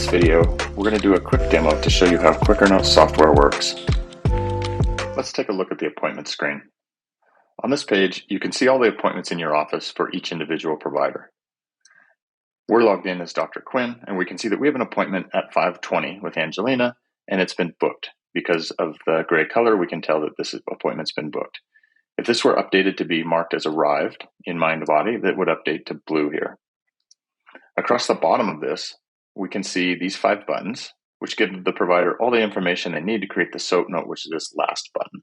this video, we're going to do a quick demo to show you how QuickRNote software works. Let's take a look at the appointment screen. On this page, you can see all the appointments in your office for each individual provider. We're logged in as Dr. Quinn, and we can see that we have an appointment at 5:20 with Angelina, and it's been booked. Because of the gray color, we can tell that this appointment's been booked. If this were updated to be marked as arrived in MindBody, that would update to blue here. Across the bottom of this, we can see these 5 buttons, which give the provider all the information they need to create the SOAP note, which is this last button.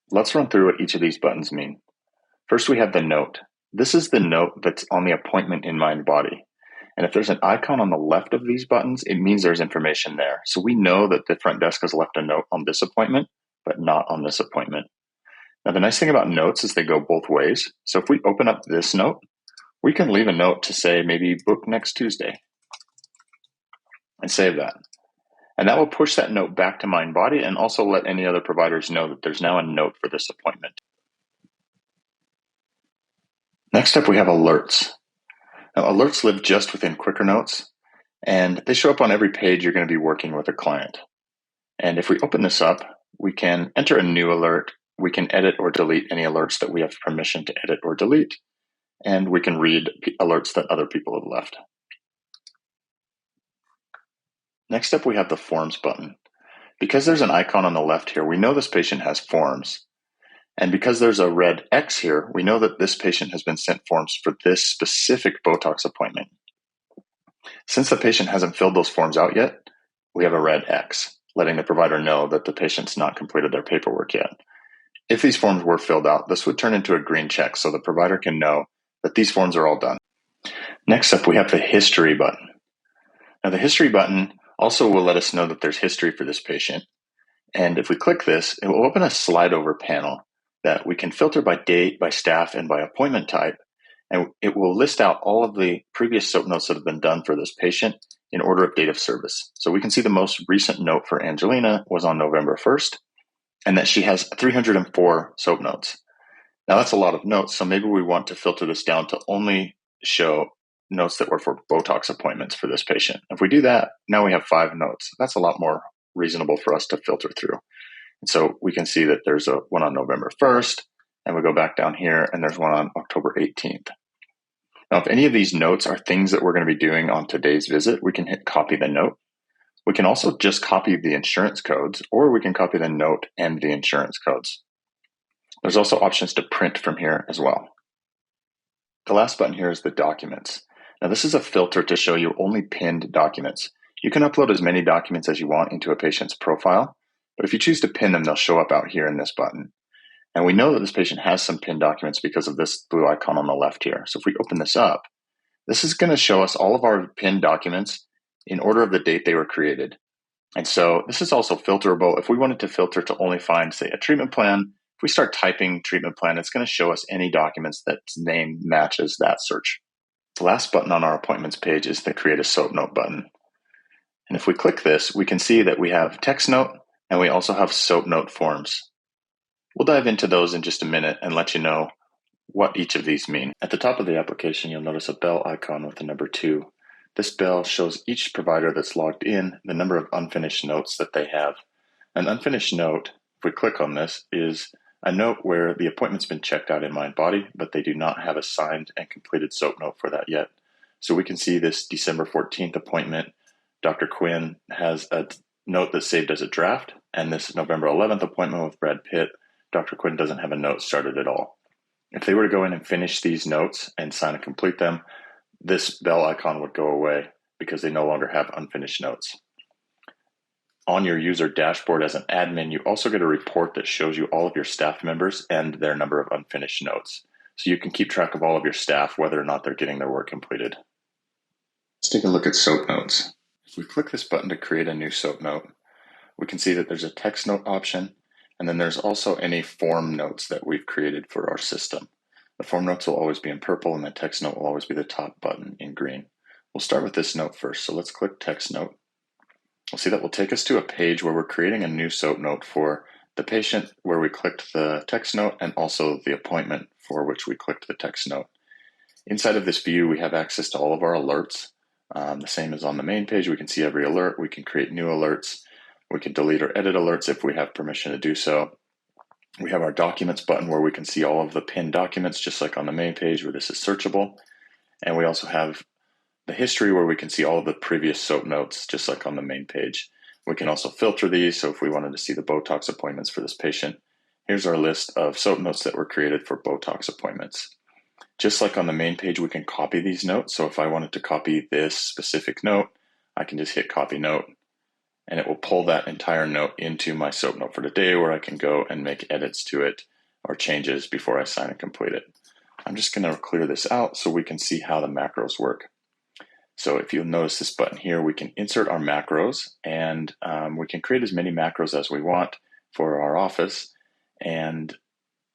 Let's run through what each of these buttons mean. First, we have the note. This is the note that's on the appointment in MindBody. And if there's an icon on the left of these buttons, it means there's information there. So we know that the front desk has left a note on this appointment, but not on this appointment. Now, the nice thing about notes is they go both ways. So if we open up this note, we can leave a note to say maybe book next Tuesday and save that. And that will push that note back to MindBody and also let any other providers know that there's now a note for this appointment. Next up, we have alerts. Now, alerts live just within QuickRNotes, and they show up on every page you're going to be working with a client. And if we open this up, we can enter a new alert. We can edit or delete any alerts that we have permission to edit or delete. And we can read alerts that other people have left. Next up, we have the Forms button. Because there's an icon on the left here, we know this patient has forms. And because there's a red X here, we know that this patient has been sent forms for this specific Botox appointment. Since the patient hasn't filled those forms out yet, we have a red X, letting the provider know that the patient's not completed their paperwork yet. If these forms were filled out, this would turn into a green check so the provider can know that these forms are all done. Next up, we have the History button. Now, the History button also will let us know that there's history for this patient. And if we click this, it will open a slide over panel that we can filter by date, by staff, and by appointment type. And it will list out all of the previous SOAP notes that have been done for this patient in order of date of service. So we can see the most recent note for Angelina was on November 1st, and that she has 304 SOAP notes. Now, that's a lot of notes, so maybe we want to filter this down to only show notes that were for Botox appointments for this patient. If we do that, now we have 5 notes. That's a lot more reasonable for us to filter through. And so we can see that there's one on November 1st, and we go back down here, and there's one on October 18th. Now, if any of these notes are things that we're going to be doing on today's visit, we can hit copy the note. We can also just copy the insurance codes, or we can copy the note and the insurance codes. There's also options to print from here as well. The last button here is the documents. Now, this is a filter to show you only pinned documents. You can upload as many documents as you want into a patient's profile, but if you choose to pin them, they'll show up out here in this button. And we know that this patient has some pinned documents because of this blue icon on the left here. So if we open this up, this is going to show us all of our pinned documents in order of the date they were created. And so this is also filterable. If we wanted to filter to only find, say, a treatment plan, if we start typing treatment plan, it's going to show us any documents that name matches that search. The last button on our appointments page is the Create a SOAP Note button. And if we click this, we can see that we have text note and we also have SOAP Note forms. We'll dive into those in just a minute and let you know what each of these mean. At the top of the application, you'll notice a bell icon with the number 2. This bell shows each provider that's logged in the number of unfinished notes that they have. An unfinished note, if we click on this, is a note where the appointment's been checked out in MindBody, but they do not have a signed and completed SOAP note for that yet. So we can see this December 14th appointment. Dr. Quinn has a note that's saved as a draft, and this November 11th appointment with Brad Pitt, Dr. Quinn doesn't have a note started at all. If they were to go in and finish these notes and sign and complete them, this bell icon would go away because they no longer have unfinished notes. On your user dashboard as an admin, you also get a report that shows you all of your staff members and their number of unfinished notes. So you can keep track of all of your staff, whether or not they're getting their work completed. Let's take a look at SOAP notes. If we click this button to create a new SOAP note, we can see that there's a text note option, and then there's also any form notes that we've created for our system. The form notes will always be in purple, and the text note will always be the top button in green. We'll start with this note first, so let's click text note. We'll see that will take us to a page where we're creating a new SOAP note for the patient, where we clicked the text note, and also the appointment for which we clicked the text note. Inside of this view, we have access to all of our alerts. The same as on the main page, we can see every alert. We can create new alerts. We can delete or edit alerts if we have permission to do so. We have our documents button where we can see all of the pinned documents, just like on the main page where this is searchable. And we also have the history where we can see all of the previous SOAP notes, just like on the main page. We can also filter these. So if we wanted to see the Botox appointments for this patient, here's our list of SOAP notes that were created for Botox appointments. Just like on the main page, we can copy these notes. So if I wanted to copy this specific note, I can just hit copy note, and it will pull that entire note into my SOAP note for today, where I can go and make edits to it or changes before I sign and complete it. I'm just going to clear this out so we can see how the macros work. So if you'll notice this button here, we can insert our macros, and we can create as many macros as we want for our office. And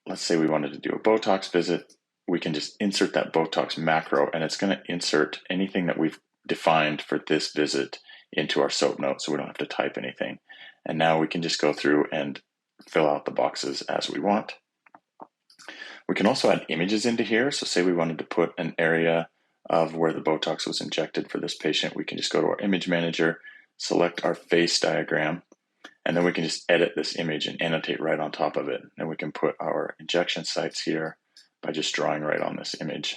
let's say we wanted to do a Botox visit. We can just insert that Botox macro, and it's going to insert anything that we've defined for this visit into our SOAP note, so we don't have to type anything. And now we can just go through and fill out the boxes as we want. We can also add images into here. So say we wanted to put an area of where the Botox was injected for this patient. We can just go to our image manager, select our face diagram, and then we can just edit this image and annotate right on top of it. And we can put our injection sites here by just drawing right on this image.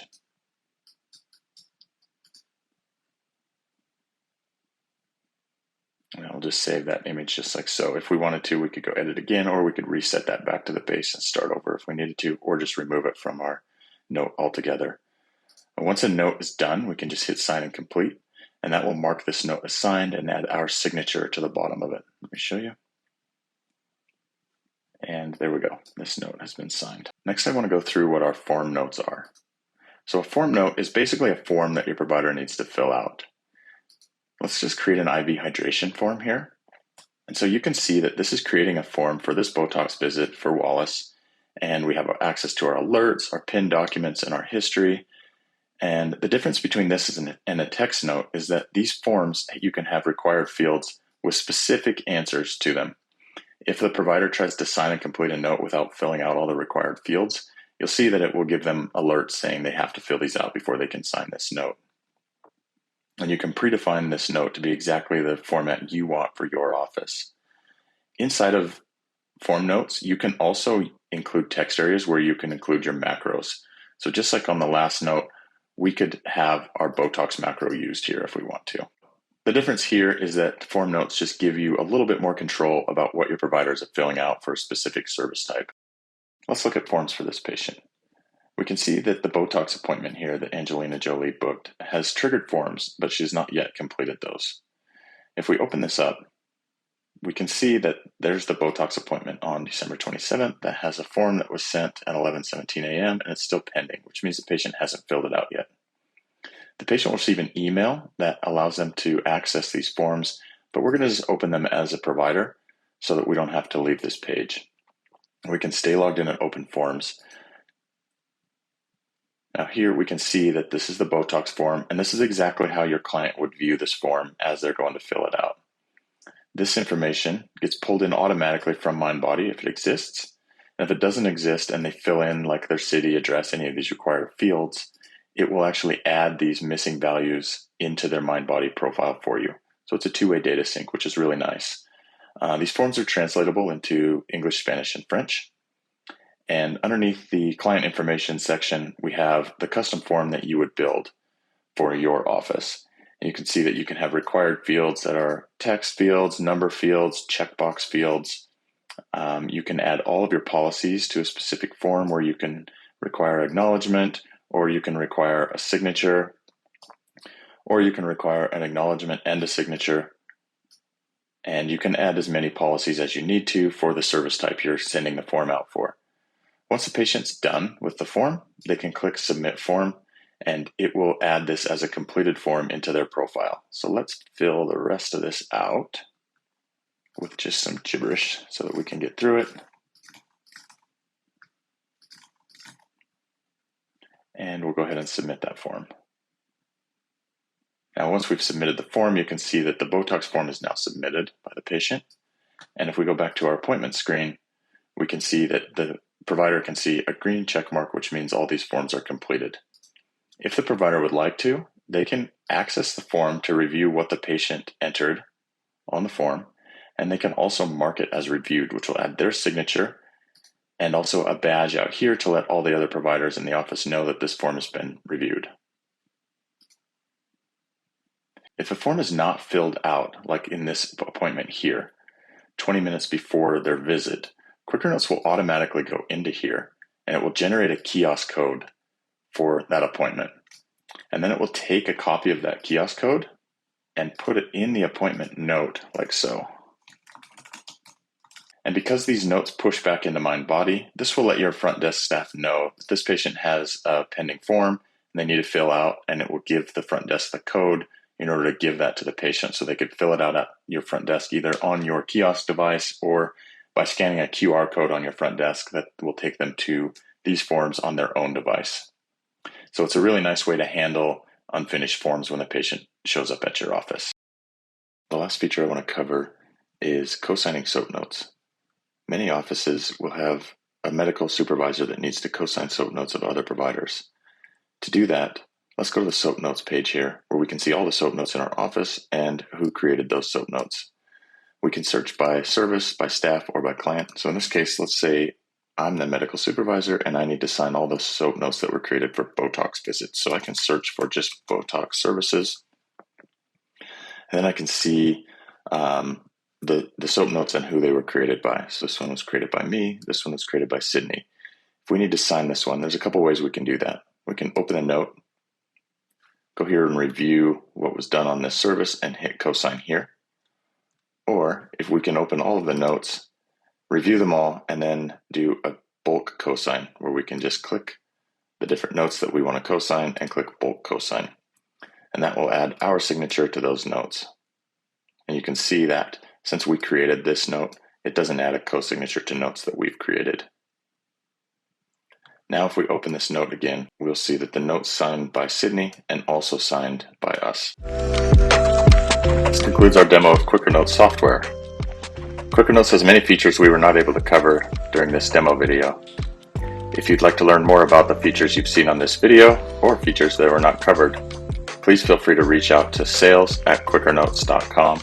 And I'll just save that image just like so. If we wanted to, we could go edit again, or we could reset that back to the base and start over if we needed to, or just remove it from our note altogether. And once a note is done, we can just hit sign and complete, and that will mark this note as signed and add our signature to the bottom of it. Let me show you. And there we go. This note has been signed. Next, I want to go through what our form notes are. So a form note is basically a form that your provider needs to fill out. Let's just create an IV hydration form here. And so you can see that this is creating a form for this Botox visit for Wallace. And we have access to our alerts, our pinned documents, and our history. And the difference between this and a text note is that these forms, you can have required fields with specific answers to them. If the provider tries to sign and complete a note without filling out all the required fields, you'll see that it will give them alerts saying they have to fill these out before they can sign this note. And you can predefine this note to be exactly the format you want for your office. Inside of form notes, you can also include text areas where you can include your macros. So just like on the last note, we could have our Botox macro used here if we want to. The difference here is that form notes just give you a little bit more control about what your providers are filling out for a specific service type. Let's look at forms for this patient. We can see that the Botox appointment here that Angelina Jolie booked has triggered forms, but she's not yet completed those. If we open this up, we can see that there's the Botox appointment on December 27th that has a form that was sent at 11:17 a.m. and it's still pending, which means the patient hasn't filled it out yet. The patient will receive an email that allows them to access these forms, but we're going to just open them as a provider so that we don't have to leave this page. We can stay logged in and open forms. Now here we can see that this is the Botox form, and this is exactly how your client would view this form as they're going to fill it out. This information gets pulled in automatically from MindBody if it exists. And if it doesn't exist and they fill in like their city, address, any of these required fields, it will actually add these missing values into their MindBody profile for you. So it's a two-way data sync, which is really nice. These forms are translatable into English, Spanish, and French. And underneath the client information section, we have the custom form that you would build for your office. And you can see that you can have required fields that are text fields, number fields, checkbox fields. You can add all of your policies to a specific form where you can require acknowledgement, or you can require a signature, or you can require an acknowledgement and a signature. And you can add as many policies as you need to for the service type you're sending the form out for. Once the patient's done with the form, they can click Submit Form, and it will add this as a completed form into their profile. So let's fill the rest of this out with just some gibberish so that we can get through it. And we'll go ahead and submit that form. Now, once we've submitted the form, you can see that the Botox form is now submitted by the patient. And if we go back to our appointment screen, we can see that the provider can see a green check mark, which means all these forms are completed. If the provider would like to, they can access the form to review what the patient entered on the form, and they can also mark it as reviewed, which will add their signature and also a badge out here to let all the other providers in the office know that this form has been reviewed. If a form is not filled out, like in this appointment here, 20 minutes before their visit, Quicker Notes will automatically go into here and it will generate a kiosk code for that appointment. And then it will take a copy of that kiosk code and put it in the appointment note like so. And because these notes push back into MindBody, this will let your front desk staff know that this patient has a pending form and they need to fill out, and it will give the front desk the code in order to give that to the patient so they could fill it out at your front desk either on your kiosk device or by scanning a QR code on your front desk that will take them to these forms on their own device. So it's a really nice way to handle unfinished forms when the patient shows up at your office. The last feature I want to cover is co-signing SOAP notes. Many offices will have a medical supervisor that needs to co-sign SOAP notes of other providers. To do that, let's go to the SOAP notes page here, where we can see all the SOAP notes in our office and who created those SOAP notes. We can search by service, by staff, or by client. So in this case, let's say I'm the medical supervisor and I need to sign all the SOAP notes that were created for Botox visits. So I can search for just Botox services. And then I can see the SOAP notes and who they were created by. So this one was created by me. This one was created by Sydney. If we need to sign this one, there's a couple ways we can do that. We can open a note, go here and review what was done on this service and hit co-sign here. Or if we can open all of the notes, review them all, and then do a bulk co-sign where we can just click the different notes that we want to co-sign and click bulk co-sign. And that will add our signature to those notes. And you can see that since we created this note, it doesn't add a co-signature to notes that we've created. Now if we open this note again, we'll see that the note's signed by Sydney and also signed by us. This concludes our demo of Quicker Notes software. Quicker Notes has many features we were not able to cover during this demo video. If you'd like to learn more about the features you've seen on this video or features that were not covered, please feel free to reach out to sales@quickernotes.com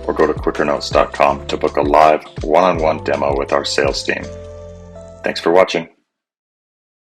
or go to quickernotes.com to book a live one-on-one demo with our sales team. Thanks for watching.